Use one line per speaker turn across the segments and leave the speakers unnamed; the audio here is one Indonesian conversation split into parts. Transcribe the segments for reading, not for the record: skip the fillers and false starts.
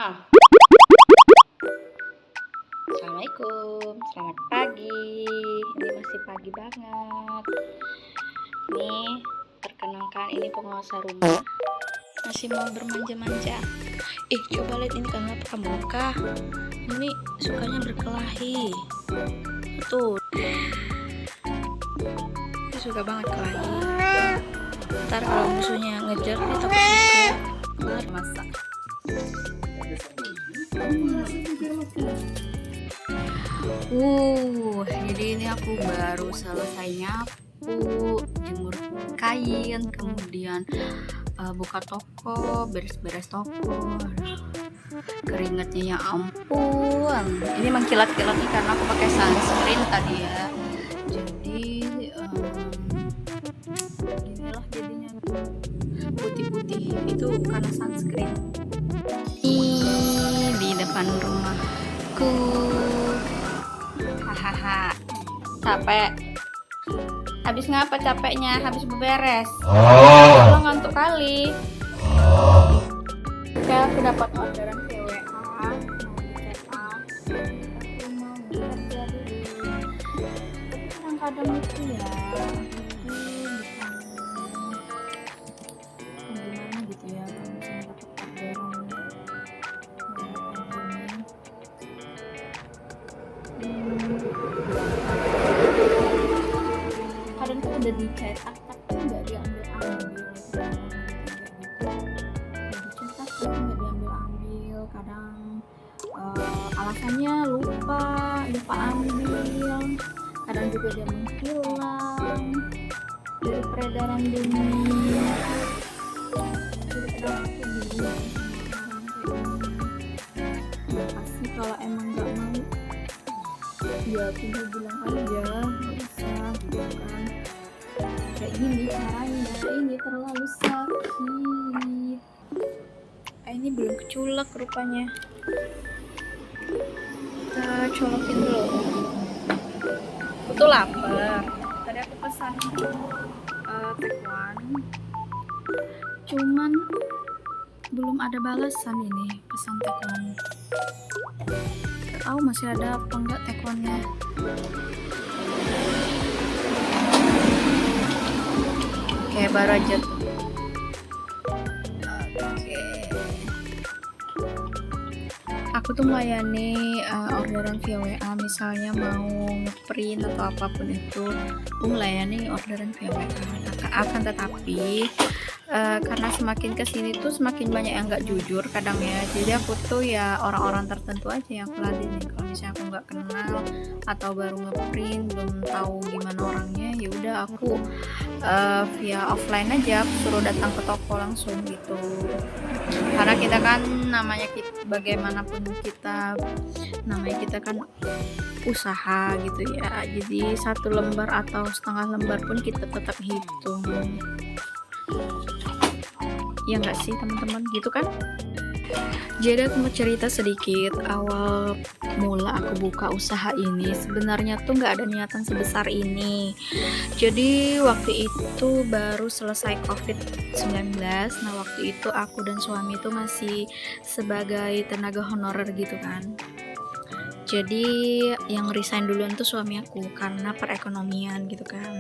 Ah, Assalamualaikum, selamat pagi. Ini masih pagi banget. Nih, perkenalkan ini penguasa rumah. Masih mau bermanja-manja. Coba lihat ini kenapa kamu buka. Ini sukanya berkelahi. Tuh, dia suka banget kelahi. Ntar kalau musuhnya ngejar, dia takut juga. Kelar masa. Jadi ini aku baru selesai nyapu, jemur kain, kemudian buka toko, beres-beres toko. Keringetnya ya ampun. Ini mengkilat-kilat nih karena aku pakai sunscreen tadi ya. Jadi inilah jadinya putih-putih itu karena sunscreen. Ini di depan rumahku. Hahaha, capek. Habis ngapa capeknya? Habis beberes. Kalau ngantuk kali. Oke, aku dapat orderan VWA. Mau kerja dulu. Kadang-kadang itu ya. Gimana gitu ya kalau misalnya dapat orderan. Kadang tuh udah dicetak tapi nggak diambil kadang alasannya lupa ambil, kadang juga dia menghilang dari peredaran dunia. Pasti kalau emang nggak mau ya tinggal bilang aja, nggak usah gitu kan. Kayak gini caranya, ini terlalu sakit. Ini belum keculek rupanya. Kita colokin dulu. Aku tuh lapar. Tadi aku pesan tekwan, cuman belum ada balasan ini pesan tekwan. Tahu masih ada apa enggak tekwannya. Oke, baru aja tuh. Aku tuh melayani orderan via WA, misalnya mau ngeprint atau apapun itu, aku melayani orderan via WA. Akan tetapi karena semakin kesini tuh semakin banyak yang nggak jujur kadang ya, jadi aku tuh ya orang-orang tertentu aja yang aku ladenin. Kalau misalnya aku nggak kenal atau baru ngeprint belum tahu gimana orangnya, ya udah aku via offline aja, aku suruh datang ke toko langsung gitu. Karena kita kan namanya bagaimanapun namanya kita kan usaha gitu ya, jadi satu lembar atau setengah lembar pun kita tetap hitung ya nggak sih teman-teman, gitu kan. Jadi aku mau cerita sedikit. Awal mula aku buka usaha ini sebenarnya tuh nggak ada niatan sebesar ini. Jadi waktu itu baru selesai COVID-19. Nah waktu itu aku dan suami itu masih sebagai tenaga honorer gitu kan. Jadi yang resign duluan tuh suami aku karena perekonomian gitu kan.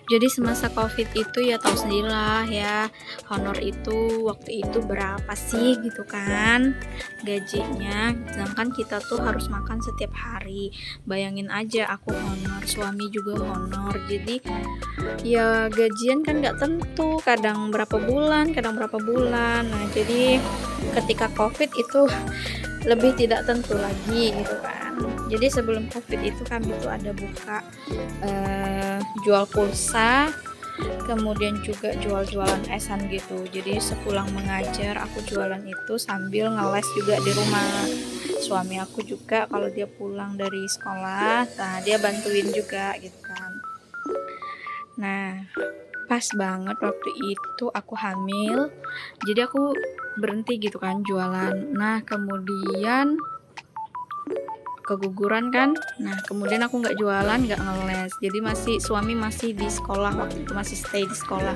Jadi semasa COVID itu ya tahu sendirilah ya, honor itu waktu itu berapa sih gitu kan gajinya, sedangkan kita tuh harus makan setiap hari. Bayangin aja, aku honor, suami juga honor, jadi ya gajian kan nggak tentu, kadang berapa bulan. Nah jadi ketika COVID itu lebih tidak tentu lagi gitu kan. Jadi sebelum COVID itu kami tuh ada buka jual pulsa, kemudian juga jualan esan gitu. Jadi sepulang mengajar aku jualan itu sambil ngeles juga di rumah. Suami aku juga kalau dia pulang dari sekolah, nah dia bantuin juga gitu kan. Nah pas banget waktu itu aku hamil, jadi aku berhenti gitu kan jualan. Nah kemudian keguguran kan. Nah, kemudian aku nggak jualan, nggak ngeles. Jadi suami masih di sekolah, waktu itu masih stay di sekolah.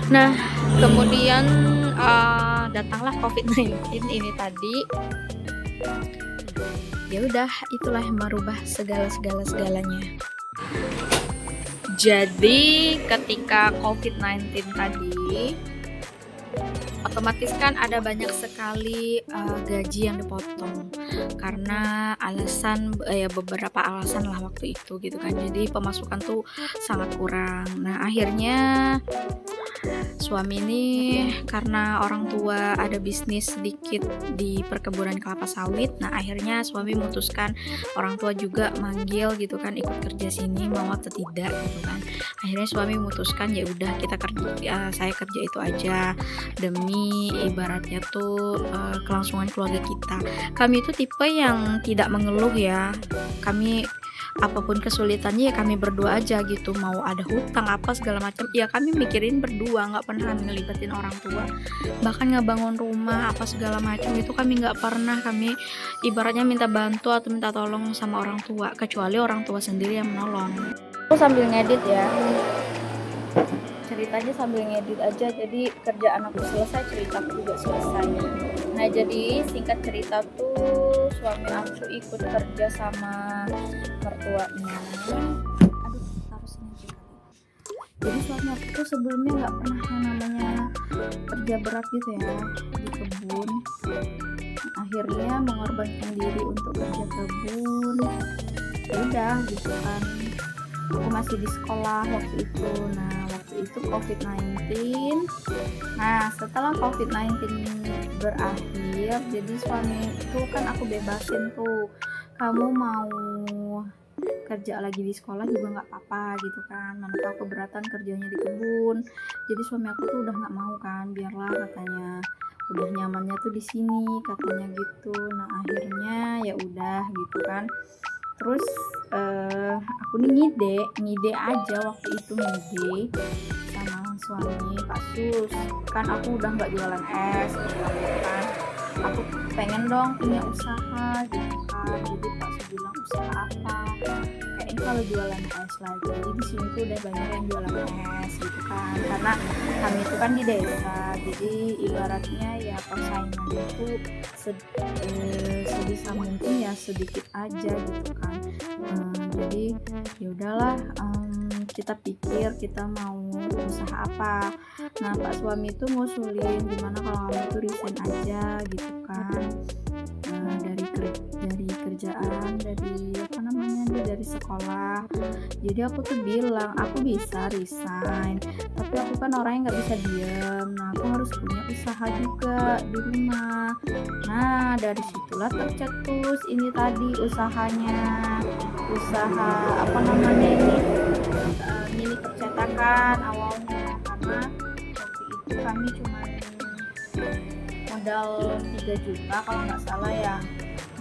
Nah, kemudian, datanglah COVID-19 ini tadi. Ya udah, itulah yang merubah segalanya. Jadi ketika COVID-19 tadi, otomatis kan ada banyak sekali, gaji yang dipotong karena beberapa alasan lah waktu itu gitu kan. Jadi pemasukan tuh sangat kurang. Nah, akhirnya suami ini karena orang tua ada bisnis sedikit di perkebunan kelapa sawit. Nah, akhirnya suami memutuskan, orang tua juga manggil gitu kan, ikut kerja sini mau atau tidak gitu kan. Akhirnya suami memutuskan, ya udah saya kerja itu aja demi ibaratnya tuh kelangsungan keluarga kita. Kami itu tipe yang tidak mengeluh ya. Kami apapun kesulitannya ya kami berdua aja gitu, mau ada hutang apa segala macam ya kami mikirin berdua, nggak pernah ngelibatin orang tua. Bahkan ngebangun rumah apa segala macam itu kami ibaratnya minta bantu atau minta tolong sama orang tua, kecuali orang tua sendiri yang menolong. Aku sambil ngedit ya, ceritanya sambil ngedit aja, jadi kerjaan aku selesai, ceritaku juga selesai. Nah, jadi singkat cerita tuh suami aku ikut kerja sama mertuanya. Aduh, taruh sini aja. Jadi suami aku tuh sebelumnya nggak pernah yang namanya kerja berat gitu ya di kebun. Akhirnya mengorbankan diri untuk kerja kebun. Ya udah gitu kan. Aku masih di sekolah waktu itu. Nah, waktu itu COVID-19. Nah, setelah COVID-19 berakhir, jadi suami itu kan aku bebasin tuh, kamu mau kerja lagi di sekolah juga nggak apa-apa gitu kan, mana tahu keberatan kerjanya di kebun. Jadi suami aku tuh udah nggak mau kan, biarlah katanya, udah nyamannya tuh di sini katanya gitu. Nah, akhirnya ya udah gitu kan. Terus aku nih ngide aja waktu itu, ngide sama suami, Pak Sus, kan aku udah nggak jualan es gitu kan, aku pengen dong punya usaha gitu kan. Jadi Pak Sus bilang, usaha apa? Kayaknya kalau jualan es lagi di sini tuh udah banyak yang jualan es gitu kan, karena kami itu kan di desa, jadi ibaratnya ya persaingannya itu sebisa mungkin ya sedikit aja gitu kan. Jadi ya udahlah, kita pikir kita mau usaha apa. Nah, Pak suami itu ngusulin, gimana kalau kamu tuh resign aja gitu kan, dari kerjaan, dari sekolah. Jadi aku tuh bilang aku bisa resign, tapi aku kan orangnya nggak bisa diem. Nah, aku harus punya usaha juga di rumah. Nah, dari situlah tercetus ini tadi usahanya, usaha milik percetakan awalnya, karena waktu itu kami cuma modal 3 juta kalau nggak salah ya,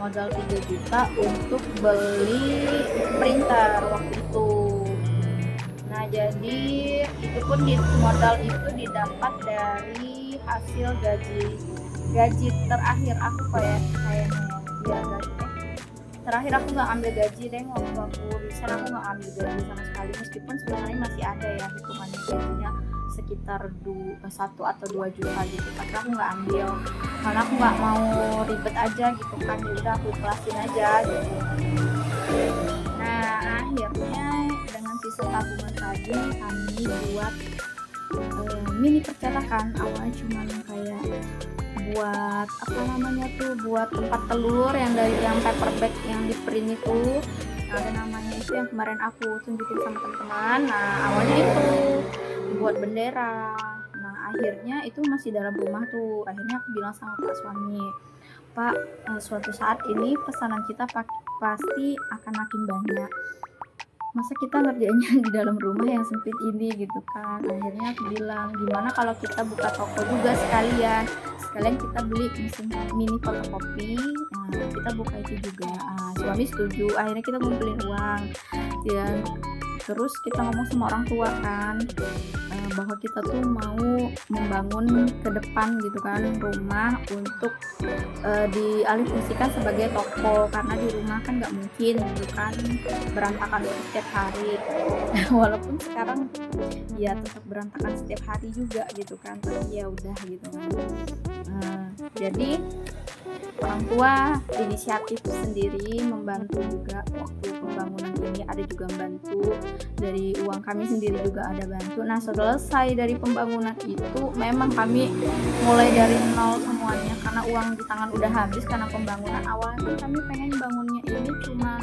modal 3 juta untuk beli printer waktu itu. Nah, jadi itu pun modal itu didapat dari hasil gaji terakhir aku kayaknya ya, terakhir aku nggak ambil gaji deh, waktu aku resign aku nggak ambil gaji sama sekali, meskipun sebenarnya masih ada ya hitungannya gajinya sekitar 1 atau 2 juta gitu, tapi aku nggak ambil karena aku nggak mau ribet aja gitu kan, ya udah aku ikhlasin aja gitu. Nah, akhirnya dengan sisa tabungan tadi kami buat mini percetakan. Awalnya cuman kayak buat buat tempat telur yang paper bag yang di print itu. Nah, ada namanya itu yang kemarin aku tunjukin sama teman-teman. Nah, awalnya itu buat bendera. Nah, akhirnya itu masih dalam rumah tuh. Akhirnya aku bilang sama Pak suami, Pak, suatu saat ini pesanan kita pasti akan makin banyak. Masa kita ngerjainnya di dalam rumah yang sempit ini gitu kan. Akhirnya aku bilang, gimana kalau kita buka toko juga sekalian kita beli mesin mini fotokopi. Nah, kita buka itu juga. Suami setuju. Akhirnya kita ngumpulin uang dan terus kita ngomong sama orang tua kan, bahwa kita tuh mau membangun ke depan gitu kan rumah untuk dialihfungsikan sebagai toko, karena di rumah kan nggak mungkin gitu kan berantakan setiap hari. Walaupun sekarang ya tetap berantakan setiap hari juga gitu kan, tapi ya udah gitu kan. Jadi orang tua inisiatif sendiri membantu juga waktu pembangunan ini, ada juga membantu dari uang kami sendiri juga ada bantu. Nah selesai dari pembangunan itu memang kami mulai dari nol semuanya, karena uang di tangan udah habis karena pembangunan. Awalnya kan kami pengen bangunnya ini cuman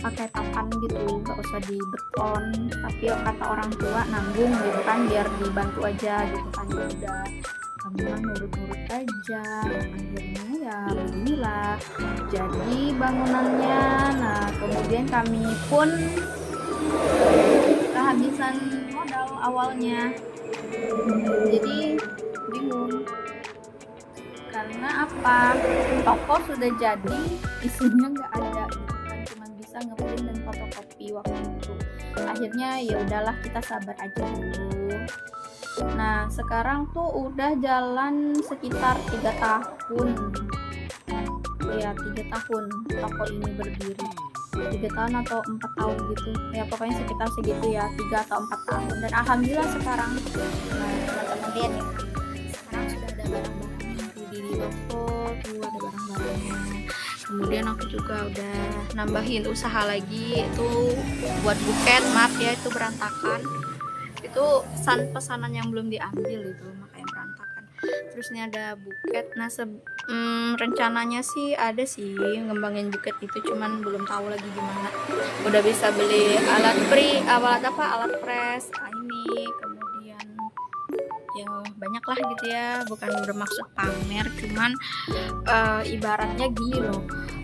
pakai papan gitu, nggak usah di beton, tapi kata orang tua nanggung gitu kan biar dibantu aja gitu kan. Ya udah kami mah nurut-nurut aja, akhirnya ya beginilah jadi bangunannya. Nah kemudian kami pun kehabisan modal awalnya, jadi bingung karena apa, toko sudah jadi isinya nggak ada gitu kan, cuma bisa ngeprint dan fotokopi waktu itu. Akhirnya ya udahlah kita sabar aja dulu. Nah sekarang tuh udah jalan sekitar 3 tahun ya, 3 tahun toko ini berdiri, 3 tahun atau 4 tahun gitu ya, pokoknya sekitar segitu ya, 3 atau 4 tahun. Dan alhamdulillah sekarang teman-teman lihat ya, sekarang sudah ada barang-barangnya di toko tuh, ada barang-barangnya. Kemudian aku juga udah nambahin usaha lagi itu buat buket, maaf ya itu berantakan, itu pesanan yang belum diambil itu makanya berantakan. Terus ini ada buket. Nah rencananya sih ada sih ngembangin buket itu, cuman belum tahu lagi gimana. Udah bisa beli alat alat press ini, kemudian ya banyak lah gitu ya, bukan bermaksud pamer, cuman ibaratnya gini loh,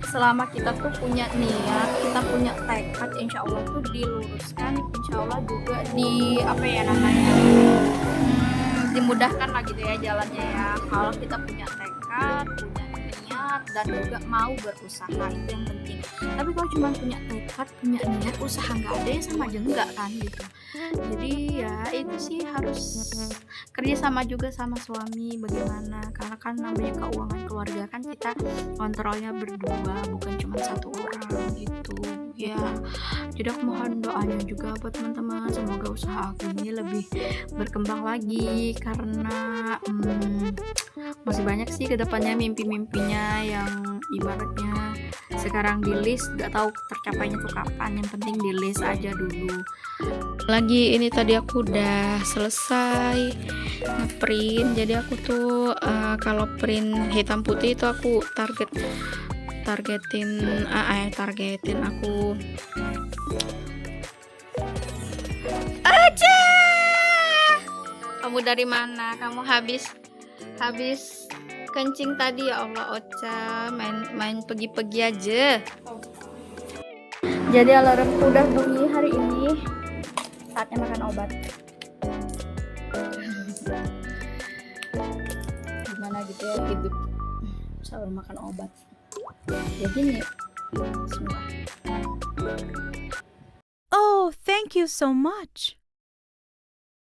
selama kita tuh punya niat, kita punya tekad, insya Allah tuh diluruskan, insya Allah juga dimudahkan lah gitu ya jalannya ya, kalau kita punya tekad, punya niat, dan juga mau berusaha, itu yang penting. Tapi kalau cuma punya tekad, punya niat, usaha nggak ada ya sama aja enggak kan gitu. Jadi ya itu sih harus kerja sama juga sama suami bagaimana, karena kan namanya keuangan keluarga kan kita kontrolnya berdua, bukan cuma satu orang gitu ya. Jadi aku mohon doanya juga buat teman-teman, semoga usaha aku ini lebih berkembang lagi, karena masih banyak sih kedepannya mimpi-mimpinya yang ibaratnya sekarang di list, gak tahu tercapainya tuh kapan, yang penting di list aja dulu. Lagi ini tadi aku udah selesai ngeprint, jadi aku tuh kalau print hitam putih itu aku targetin aku aja. Kamu dari mana? Kamu habis kencing tadi? Ya Allah Ocha, main pergi-pergi aja. Jadi alarmku udah bunyi hari ini, saatnya makan obat. Gimana gitu ya hidup selalu makan obat ya gini semua.
Oh, thank you so much.